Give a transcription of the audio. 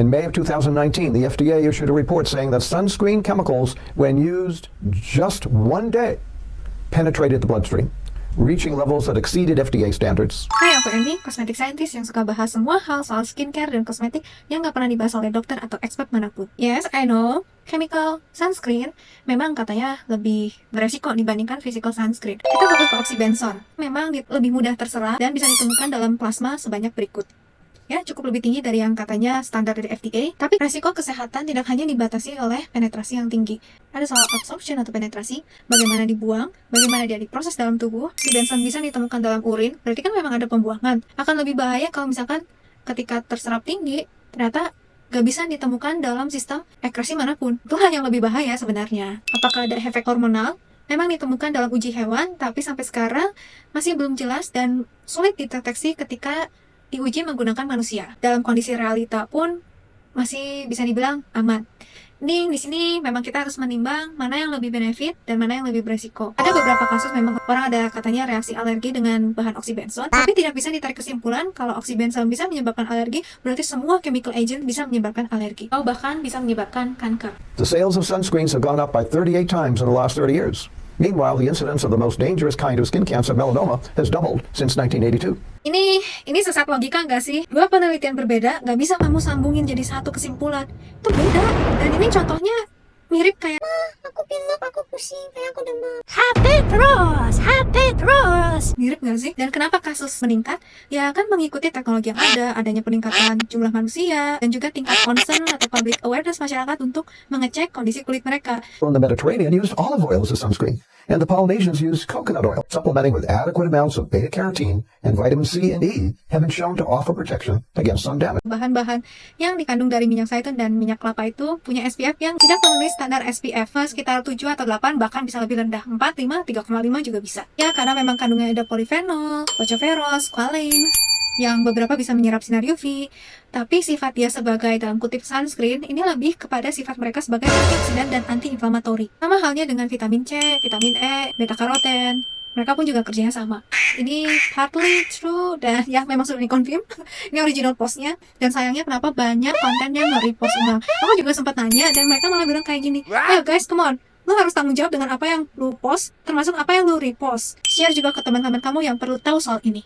In May of 2019, the FDA issued a report saying that sunscreen chemicals, when used just one day, penetrated the bloodstream, reaching levels that exceeded FDA standards. Hai, aku Emi, kosmetik scientist yang suka bahas semua hal soal skincare dan kosmetik yang gak pernah dibahas oleh dokter atau expert manapun. Yes, I know, chemical sunscreen memang katanya lebih beresiko dibandingkan physical sunscreen. Kita fokus ke oxybenzone. Memang lebih mudah terserap dan bisa ditemukan dalam plasma sebanyak berikut. Ya, cukup lebih tinggi dari yang katanya standar dari FDA, tapi resiko kesehatan tidak hanya dibatasi oleh penetrasi yang tinggi. Ada soal absorption atau penetrasi, bagaimana dibuang, bagaimana dia diproses dalam tubuh. Si benson bisa ditemukan dalam urin, berarti kan memang ada pembuangan. Akan lebih bahaya kalau misalkan ketika terserap tinggi, ternyata gak bisa ditemukan dalam sistem ekskresi manapun. Itulah yang lebih bahaya sebenarnya. Apakah ada efek hormonal? Memang ditemukan dalam uji hewan, tapi sampai sekarang masih belum jelas dan sulit dideteksi ketika diuji menggunakan manusia. Dalam kondisi realita pun masih bisa dibilang aman. Di sini memang kita harus menimbang mana yang lebih benefit dan mana yang lebih beresiko. Ada beberapa kasus memang orang ada katanya reaksi alergi dengan bahan oxybenzone, tapi tidak bisa ditarik kesimpulan kalau oxybenzone bisa menyebabkan alergi, berarti semua chemical agent bisa menyebabkan alergi, atau bahkan bisa menyebabkan kanker. The sales of sunscreens have gone up by 38 times in the last 30 years. Meanwhile, the incidence of the most dangerous kind of skin cancer, melanoma, has doubled since 1982. Ini sesat logika nggak sih? Dua penelitian berbeda nggak bisa kamu sambungin jadi satu kesimpulan. Itu beda. Dan ini contohnya mirip kayak Aku pilek, aku pusing, kayak aku demam. happy terus. Mirip nggak sih? Dan kenapa kasus meningkat? Ya kan mengikuti teknologi yang ada, adanya peningkatan jumlah manusia, dan juga tingkat concern atau public awareness masyarakat untuk mengecek kondisi kulit mereka. In the Mediterranean used olive oil as a sunscreen, and the Polynesians used coconut oil. Supplementing with adequate amounts of beta-carotene and vitamin C and E have been shown to offer protection against sun damage. Bahan-bahan yang dikandung dari minyak zaitun dan minyak kelapa itu punya SPF yang tidak memenuhi standar SPF sekitar 7 atau 8, bahkan bisa lebih rendah, 4, 5, 3,5 juga bisa. Ya, karena memang kandungnya ada polifenol, tocopherol, squalane, yang beberapa bisa menyerap sinar UV, tapi sifat dia sebagai dalam kutip sunscreen ini lebih kepada sifat mereka sebagai antioksidan dan anti-inflamatori. Sama halnya dengan vitamin C, vitamin E, beta-karoten. Mereka pun juga kerjanya sama. Ini partly true dan ya memang sudah dikonfirm. Ini original postnya. Dan sayangnya kenapa banyak konten yang nge-repost ulang. Aku juga sempat nanya dan mereka malah bilang kayak gini, ayo guys, come on. Lo harus tanggung jawab dengan apa yang lo post, termasuk apa yang lo repost. Share juga ke teman-teman kamu yang perlu tahu soal ini.